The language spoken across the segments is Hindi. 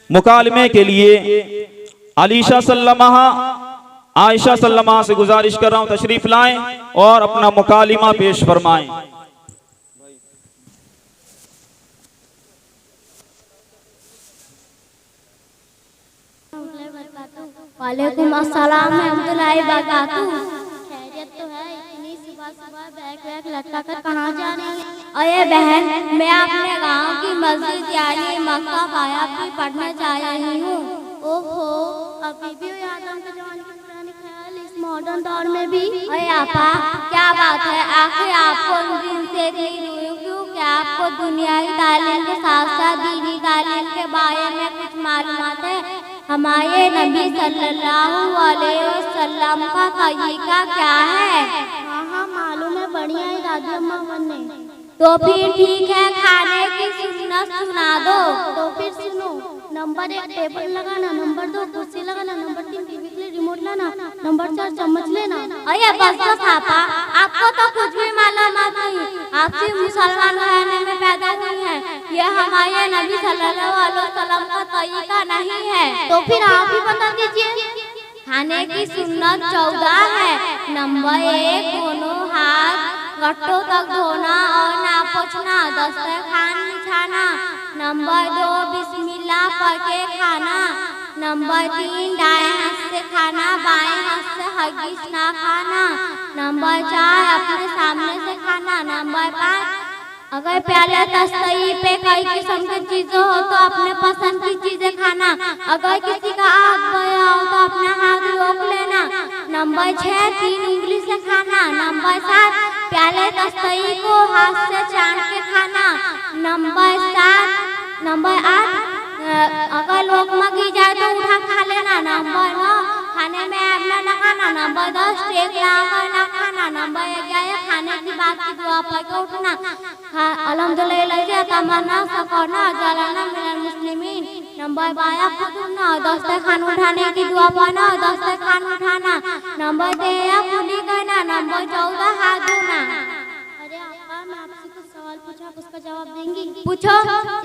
मुकालमे के लिए अलीशा सल्लमा, आयशा सल्लमा से गुजारिश कर रहा हूं तशरीफ लाएं और अपना मुकालिमा पेश फरमाएं। वालेकुम अस्सलाम रहमतुल्लाहि वबरकातुहू। खैरियत तो है? इतनी सुबह सुबह बैग वैग लटका कर कहाँ जा रही है? अरे बहन, मैं अपने गांव की मस्जिद यानी मक्का पाया भी पढ़ने जा रही हूँ। ओहो, अभी भी आदम के जमाने के पुराने ख्याल इस मॉडर्न दौर में भी? अरे आपा, क्या बात है? आखिर आपको दिन से क्यों क्या आपको दुनियावी तालीम के साथ साथ दीनी तालीम के बारे में कुछ मालूमात है? हमारे नबी सल्लल्लाहु अलैहि वसल्लम का तरीका क्या है? हाँ हाँ मालूम है, बढ़िया है दादी अम्मा बनने। तो फिर ठीक है, खाने की सुन्नत सुना दो। तो फिर सुनो, नंबर 1 टेबल लगाना, नंबर 2 कुर्सी लगाना, नंबर 3 टीवी के लिए रिमोट लाना, नंबर 4 चम्मच लेना। अरे बस पापा, आपको तो कुछ भी मालूम नहीं। आप सिर्फ मुसलमान घराने में पैदा हुई हैं। यह हमारे नबी सल्लल्लाहु अलैहि वसल्लम का तरीका नहीं है। तो फिर आप ही बता दीजिए। खाने की सुन्नत 14 है। नंबर 1 दोनों हाथ गट्टों तक धोना और ना पोंछना, दस्तरखान बिछाना। नंबर 2 बिस्मिल्लाह पढ़ के खाना। नंबर 3 दाएं हाथ से खाना, बाएं हाथ से हरगिज़ ना खाना। नंबर 4 अपने सामने से खाना। नंबर 5 अगर प्याले तस्तरी पे कई किस्म की चीजें हो तो अपने पसंद की चीजें खाना। अगर किसी का आग गया हो तो अपना हाथ रोक लेना। नंबर 6 3 उंगली से खाना। नंबर 7 प्याले तस्तरी को हाथ से चाट के खाना। नंबर 8 अगर लोकमा गिर जाए तो उठा खा लेना। नंबर 9 खाने में अपना न खाना। नंबर 10 टेक लगाकर न खाना। नंबर 11 खाने की बात की दुआ पढ़ के उठना। अल्हम्दुलिल्लाह तमन्ना सकना जलाना मिनल मुस्लिमीन। नंबर 12 खुदना, दस्तरखान उठाने की दुआ पढ़ना और दस्तरखान उठाना। नंबर 13 कुली करना। नंबर 14 हाथ धोना। अरे आपा, मैं आपसे कुछ सवाल पूछा, आप उसका जवाब देंगी? पूछो।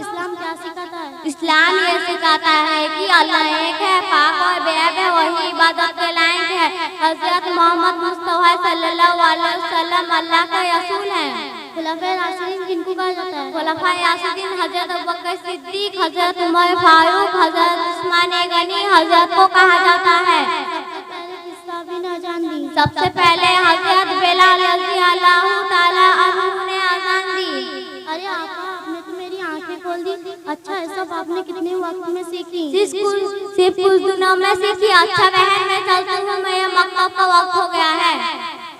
इस्लाम क्या सिखाता है? इस्लाम ये सिखाता है कि अल्लाह एक है, पाक और बेअब है, वही इबादत के लायक है। हज़रत मोहम्मद मुस्तफा सल्लल्लाहु अलैहि वसल्लम अल्लाह के रसूल हैं। खुलाफाए राशिदीन किनको कहा जाता है? खुलाफाए राशिदीन हज़रत अबू बकर सिद्दीक, हज़रत उमर फारूक, हज़रत उस्मान गनी, हज़रत को कहा जाता है। सबसे पहले हज़रत बिलाल रज़ियल्लाहु ताला अन्हु ने अज़ान दी। अरे आपा, आपने तो मेरी आंखें खोल दी। अच्छा, ये सब आपने कितने वक्त में सीखी? सिर्फ कुछ दिनों में सीखी। अच्छा बहन, मैं चलती हूँ, मेरे मक्तब का वक्त हो गया है।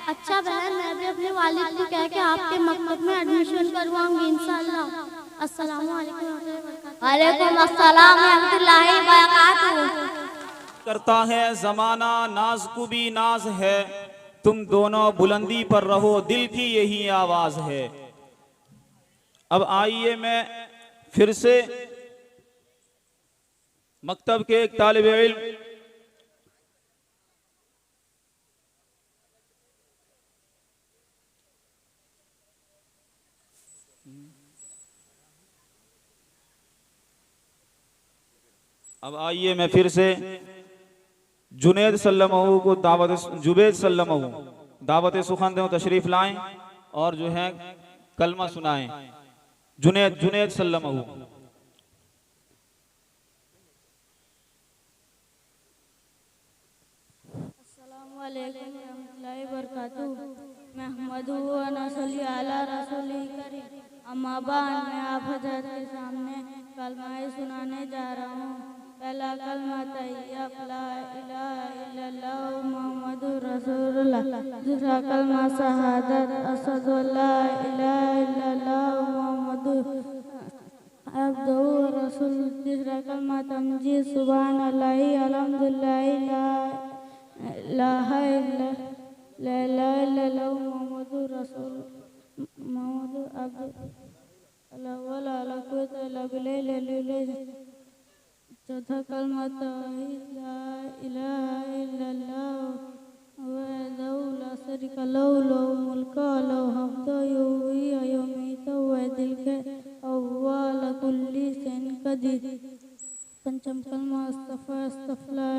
अच्छा बहन, मैं भी अपने वालिद को कह के आपके मक्तब में एडमिशन करवाऊंगी इंशाअल्लाह। अस्सलाम वालेकुम। वालेकुम अस्सलाम रहमतुल्लाहि वबरकातुहू। करता है जमाना, नाज को भी नाज है, तुम दोनों बुलंदी पर रहो, दिल की यही आवाज है। अब आइए मैं फिर से मकतब के एक तालिबे इल्म अब आइए मैं फिर से जुनेद सल्लमहू को जुबैद सल्लमहू दावत सुखन दें, तशरीफ लाएं और जो है कलमा सुनाएं। जुनेद सल्लमहू। अस्सलामु अलैकुम रहमतुल्लाहि वबरकातुहू। महमदु व नसल्ली अला रसूलिल करीम। अम्मा बाद, मैं आप हज़रत के सामने कलमा सुनाने जा रहा हूँ। पहला कलमा तैयब ला इलाहा इल्लल्लाह मुहम्मदुर रसूलुल्लाह। दूसरा कलमा शहादत अशहदु अल्ला इलाहा इल्लल्लाह मुहम्मदुर अब्दुहु व रसूलुहु। तीसरा कलमा तमजीद सुभान अल्लाहि अल्हम्दुलिल्लाहि ला इलाहा इल्लल्लाह मुहम्मदुर रसूल मुहम्मदुर अब्दुहु वला ला कुव्वता इल्ला बिल्लाह। चौथा कलमा तौहीद ला इलाहा इल्लल्लाह वहदहु ला शरीका लहु लहुल मुल्कु व लहुल हम्दु युहयी व युमीतु व यहदिल कौम व अला कुल्ली शैइन कदीर। पंचम कलमा अस्तगफिरुल्लाह ला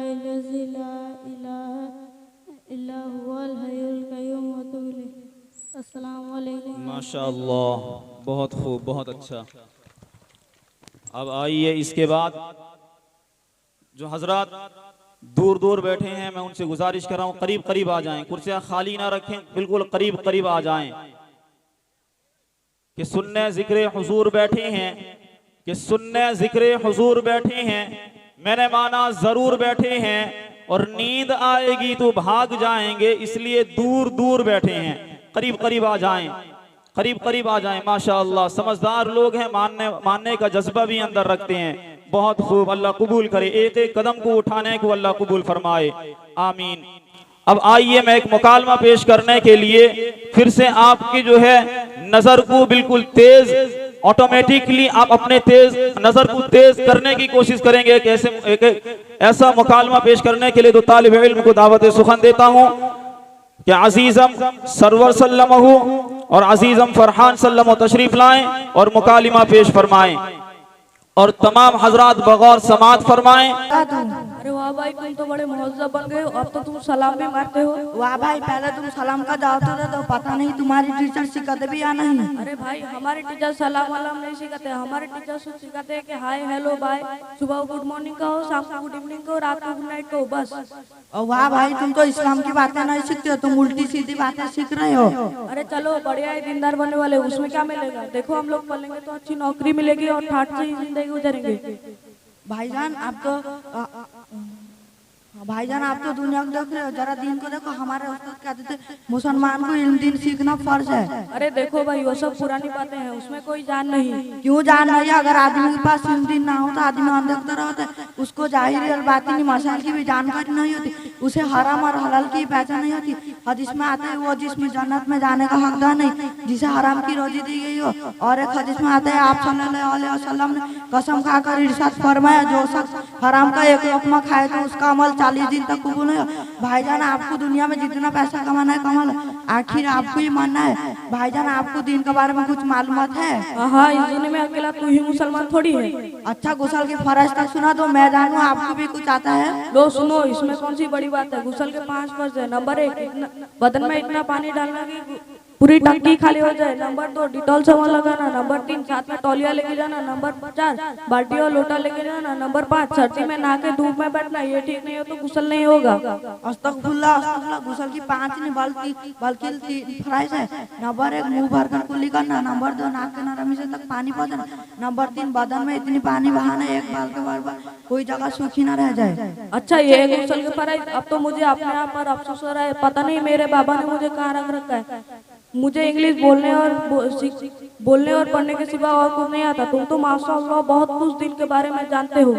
इलाहा इल्ला हुवल हय्युल कय्यूम व अतूबु इलैह। अस्सलामु अलैकुम। माशाअल्लाह, बहुत खूब, बहुत अच्छा। अब आइए इसके बाद जो हजरात दूर दूर बैठे हैं, मैं उनसे गुजारिश कर रहा हूँ करीब करीब आ जाएं, कुर्सियां खाली ना रखें, बिल्कुल करीब करीब आ जाएं कि सुनने जिक्र हुजूर बैठे हैं, कि सुनने जिक्र हुजूर बैठे हैं। मैंने माना जरूर बैठे हैं और नींद आएगी तो भाग जाएंगे, इसलिए दूर दूर बैठे हैं, करीब करीब आ जाएं, करीब करीब आ जाएं। माशाअल्लाह, समझदार लोग हैं, मानने का जज्बा भी अंदर रखते हैं। बहुत खूब, अल्लाह कबूल करे, एक एक कदम को उठाने को अल्लाह कबूल फरमाए, आमीन। अब आइए मैं एक मुकालमा पेश करने के लिए फिर से आपकी जो है नजर को बिल्कुल तेज, ऑटोमेटिकली आप अपने तेज नजर को तेज करने की कोशिश करेंगे। एक ऐसा मुकालमा पेश करने के लिए तो तालिब इल्म को दावत सुखन देता हूँ कि अजीजम सरवर सल्लमहु और अजीजम फरहान सल्लम तशरीफ लाएं और मुकालिमा पेश फरमाएं और तमाम हजरात बगौर समात फरमाएं। अरे वाह भाई, तुम तो बड़े मुहज्जब बन गए हो, अब तो तुम सलाम भी मारते हो। वाह भाई, पहले तुम सलाम का जवाब थे तो पता नहीं तुम्हारी टीचर सिखाते भी या नहीं। अरे भाई, हमारे टीचर सलाम वलाम नहीं सिखाते, हमारे टीचर सिखाते हैं कि हाय हेलो बाय, सुबह गुड मॉर्निंग कहो, शाम को गुड इवनिंग कहो, रात को गुड नाइट कहो, बस। और वाह भाई, तुम तो इस्लाम की बातें नहीं सीखते हो, तुम उल्टी सीधी बातें सीख रहे हो। अरे चलो, बढ़िया है, दीनदार बनने वाले, उसमें क्या मिलेगा? देखो हम लोग पढ़ेंगे तो अच्छी नौकरी मिलेगी और ठाट से ही जिंदगी गुजरेंगे। भाईजान आप तो दुनिया को देख रहे हो, जरा दीन को देखो। हमारे उस्ताद कहते थे मुसलमान को इल्म दीन सीखना फर्ज है। अरे देखो भाई, वो सब पुरानी बातें हैं, उसमें कोई जान नहीं। क्यों जान नहीं? अगर आदमी के पास इल्म दीन ना हो तो आदमी अनदेखता रहता है, उसको जाहिर और बातिनी मसाइल की भी जानकारी नहीं होती, उसे हराम और हलाल की पहचान नहीं होती। हदीस में आता है वो जिसमें जन्नत में जाने का हकदार नहीं, जिसे हराम की रोजी दी गई हो। और एक हदीस में आता है आप सल्लल्लाहु अलैहि वसल्लम ने कसम खाकर इरशाद फरमाया, जो शख्स हराम का एक लुकमा खाए तो उसका अमल 40 दिन तक कबूल है। भाईजान, आपको दुनिया में जितना पैसा कमाना है कमा लो, आखिर आपको ही मानना है। भाईजान, आपको दीन के बारे में कुछ मालूमात है? हाँ, इस दुनिया में अकेला तू ही मुसलमान थोड़ी है। अच्छा, गुसल की फरज तक सुना दो, मैं जानूं आपको भी कुछ आता है। लो सुनो, इसमें कौन सी बड़ी बात है? गुसल के 5 फर्ज है। नंबर 1, बदन में इतना पानी डालना कि पूरी टंकी खाली हो जाए। नंबर 2, डिटॉल साबुन लगाना। नंबर 3, साथ में तौलिया लेके जाना। नंबर 4, बाल्टी और लोटा लेके जाना। नंबर 5, सर्दी में नहा के धूप में बैठना। ये ठीक नहीं हो तो गुसल नहीं होगा। अस्तगफुरुल्लाह, अस्तगफुरुल्लाह। गुसल की 5 नहीं बल्कि 3 फराइज है। नंबर 1, मुंह भरकर कुल्ली करना। नंबर 2, नाक के नरमी से तक पानी पहुंचाना। नंबर 3, बदन में इतनी पानी बहाना एक बाल के बार कोई जगह सूखी ना रह जाए। अच्छा, ये गुसल के फराइज। अब तो मुझे अपने आप पर अफसोस हो रहा है, पता नहीं मेरे बाबा ने मुझे कहाँ रख रखा है। मुझे इंग्लिश बोलने और पढ़ने के सिवा और कुछ नहीं आता। तुम तो माशाअल्लाह बहुत कुछ दिन के बारे में जानते हो।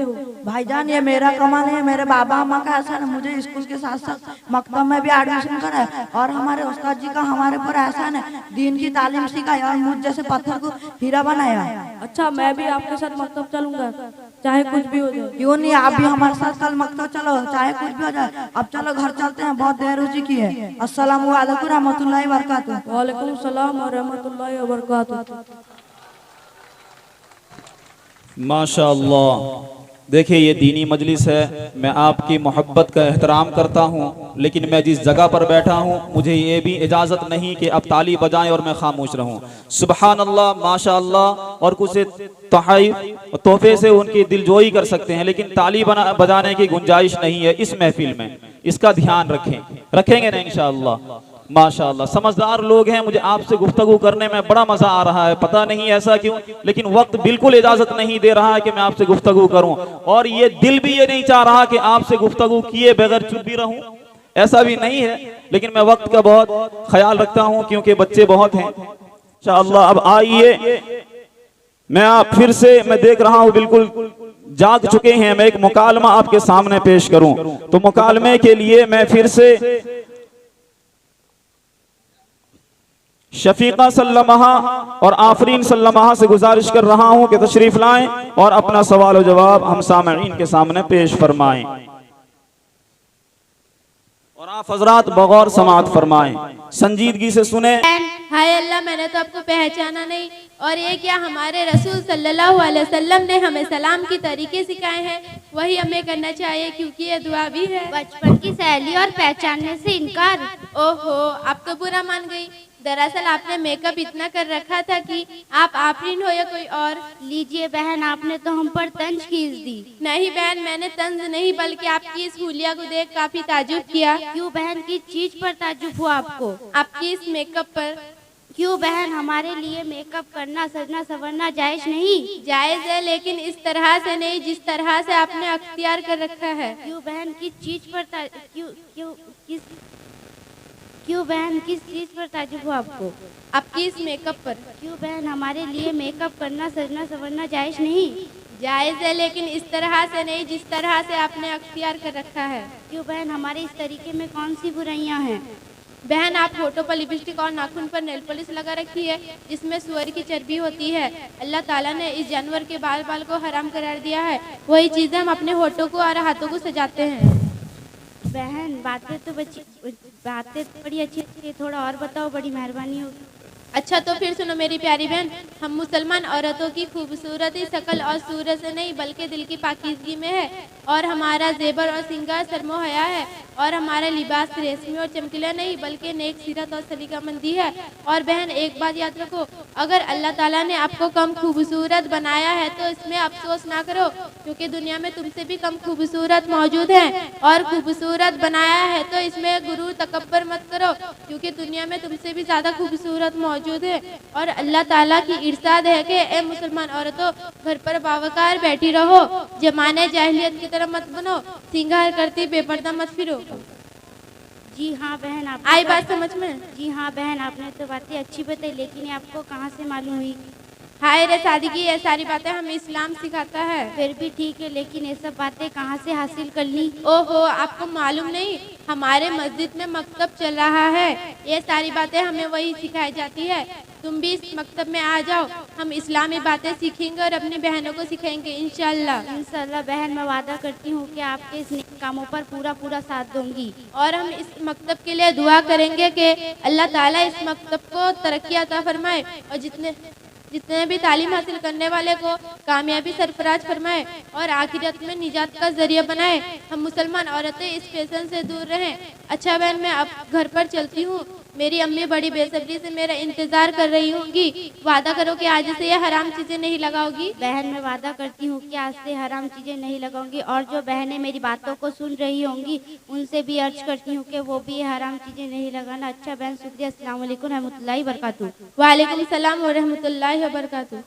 भाईजान, ये मेरा कमाल है, मेरे बाबा अम्मा का ऐसा है। मुझे स्कूल के साथ साथ मकतब में भी एडमिशन करा है और हमारे उस्ताद जी का हमारे पर एहसान है, दीन की तालीम सिखाई और मुझ जैसे पत्थर को हीरा बनाया। अच्छा, मैं भी आपके साथ मकतब चलूंगा, चाहे कुछ भी हो जाए। क्यों नहीं, आप भी हमारे साथ कल मकतब चलो, चाहे कुछ भी हो जाए। अब चलो घर चलते हैं, बहुत देर हो चुकी है। अस्सलामु अलैकुम रहमतुल्लाहि व बरकातुहू। वालेकुम सलाम और रहमतुल्लाहि व बरकातुहू। माशाअल्लाह, देखिए ये दीनी मजलिस है, मैं आपकी मोहब्बत का एहतराम करता हूँ, लेकिन मैं जिस जगह पर बैठा हूँ मुझे ये भी इजाज़त नहीं कि अब ताली बजाएं और मैं खामोश रहूँ। सुबहान अल्लाह, माशाअल्लाह। और कुछ तोहफे से उनकी दिलजोई कर सकते हैं, लेकिन ताली बजाने की गुंजाइश नहीं है इस महफिल में। इसका ध्यान रखेंगे ना इंशाअल्लाह। माशाअल्लाह, समझदार लोग हैं। मुझे आपसे गुफ्तगू करने में बड़ा मजा आ रहा है, पता नहीं ऐसा क्यों, लेकिन वक्त बिल्कुल इजाजत नहीं दे रहा है कि मैं आपसे गुफ्तगू करूं, और ये दिल भी ये नहीं चाह रहा कि आपसे गुफ्तगू किए बगैर चुप भी रहूं, ऐसा भी नहीं है। लेकिन मैं वक्त का बहुत ख्याल रखता हूं क्योंकि बच्चे बहुत हैं इंशाअल्लाह। अब आइए, मैं आप फिर से मैं देख रहा हूं बिल्कुल जाग चुके हैं। मैं एक मुकालमा आपके सामने पेश करूं, तो मुकालमे के लिए मैं फिर से शफीका सल्लमहा और आफरीन सल्लमहा से गुजारिश कर रहा हूं कि तशरीफ लाएं और अपना सवाल और जवाब हम सामईन के सामने पेश फरमाएं, और आप हजरात बगौर समात फरमाएं, संजीदगी से सुने। हाय अल्लाह, मैंने तो आपको पहचाना नहीं, और ये क्या हमारे रसूल सल्लल्लाहु अलैहि वसल्लम ने हमें सलाम की तरीके सिखाए हैं, वही हमें करना चाहिए क्योंकि ये दुआ भी है। बचपन की सहेली और पहचानने से इनकार। ओहो, आप तो बुरा मान गई। दरअसल आपने मेकअप इतना कर रखा था कि आप आफरीन हो या कोई और। लीजिए बहन, आपने तो हम पर तंज खींच दी। नहीं बहन, मैंने तंज नहीं बल्कि आपकी इस हुलिया को देख काफी ताजुब किया। क्यों बहन, किस चीज पर ताज्जुब हुआ आपको? आपकी इस मेकअप पर। क्यों बहन, हमारे लिए मेकअप करना सजना संवरना जायज नहीं? जायज है, लेकिन इस तरह से नहीं जिस तरह से आपने अख्तियार कर रखा है। क्यों बहन, किस चीज पर क्यों बहन, किस चीज पर ताज्जुब हुआ आपको? आपकी इस मेकअप पर। क्यों बहन, हमारे लिए मेकअप करना सजना संवरना जायज नहीं? जायज है, लेकिन इस तरह से नहीं जिस तरह से आपने अख्तियार कर रखा है। क्यों बहन, हमारे इस तरीके में कौन सी बुराइयां हैं? बहन, आप होठों पर लिपस्टिक और नाखून पर नेल पॉलिश लगा रखी है जिसमें सुअर की चर्बी होती है। अल्लाह ताला ने इस जानवर के बाल को हराम करार दिया है। वही चीजें हम अपने होठों को और हाथों को सजाते हैं। बहन, बातें तो बड़ी अच्छी थी, थोड़ा और बताओ, बड़ी मेहरबानी होगी। अच्छा तो फिर सुनो मेरी प्यारी बहन, हम मुसलमान औरतों की खूबसूरती शकल और सूरत से नहीं बल्कि दिल की पाकीज़गी में है। और हमारा जेबर और सिंगार सरमो हया है। और हमारा लिबास रेशमी और चमकीला नहीं बल्कि नेक सीरत और सलीकामंदी है। और बहन एक बात याद रखो, अगर अल्लाह ताला ने आपको कम खूबसूरत बनाया है तो इसमें अफसोस ना करो, क्योंकि दुनिया में तुमसे भी कम खूबसूरत मौजूद हैं। और खूबसूरत बनाया है तो इसमें गुरूर तकब्बर मत करो, क्योंकि दुनिया में तुमसे भी ज़्यादा खूबसूरत मौजूद है। और अल्लाह ताला की इरशाद है कि ए मुसलमान औरतों, घर पर बावकार बैठी रहो, जमाने जाहिलियत की तरह मत बनो, सिंगार करती बेपर्दा मत फिरो। जी हाँ बहन, आप आई बात समझ में? जी हाँ बहन, आपने तो बातें अच्छी बताई, लेकिन ये आपको कहाँ से मालूम हुई? हाय रे सादगी, ये सारी बातें हमें इस्लाम सिखाता है। फिर भी ठीक है, लेकिन ये सब बातें कहाँ से हासिल कर ली? ओहो, आपको मालूम नहीं, हमारे मस्जिद में मकतब चल रहा है। ये सारी बातें हमें वही सिखाई जाती है। तुम भी इस मकतब में आ जाओ, हम इस्लामी बातें सीखेंगे और अपनी बहनों को सिखाएंगे इंशाल्लाह। इंशाल्लाह बहन, मैं वादा करती हूँ कि आपके इस नेक कामों पर पूरा साथ दूंगी। और हम इस मकतब के लिए दुआ करेंगे कि अल्लाह ताला इस मकतब को तरक्की अता फरमाए और जितने भी तालीम हासिल करने वाले को कामयाबी सरफराज फरमाए और आखिरत में निजात का जरिया बनाए। हम मुसलमान औरतें इस फैशन से दूर रहें। अच्छा बहन, मैं अब घर पर चलती हूँ। मेरी अम्मी बड़ी बेसब्री से मेरा इंतजार कर रही होंगी। वादा करो कि आज से ये हराम चीजें नहीं लगाओगी। बहन, मैं वादा करती हूँ कि आज से हराम चीजें नहीं लगाऊंगी। और जो बहनें मेरी बातों को सुन रही होंगी उनसे भी अर्ज करती हूँ कि वो भी हराम चीजें नहीं लगाना। अच्छा बहन, शुक्रिया। अस्सलाम वालेकुम रहमतुल्लाहि व बरकातहू। वालेकुम सलाम व रहमतुल्लाहि व बरकातहू।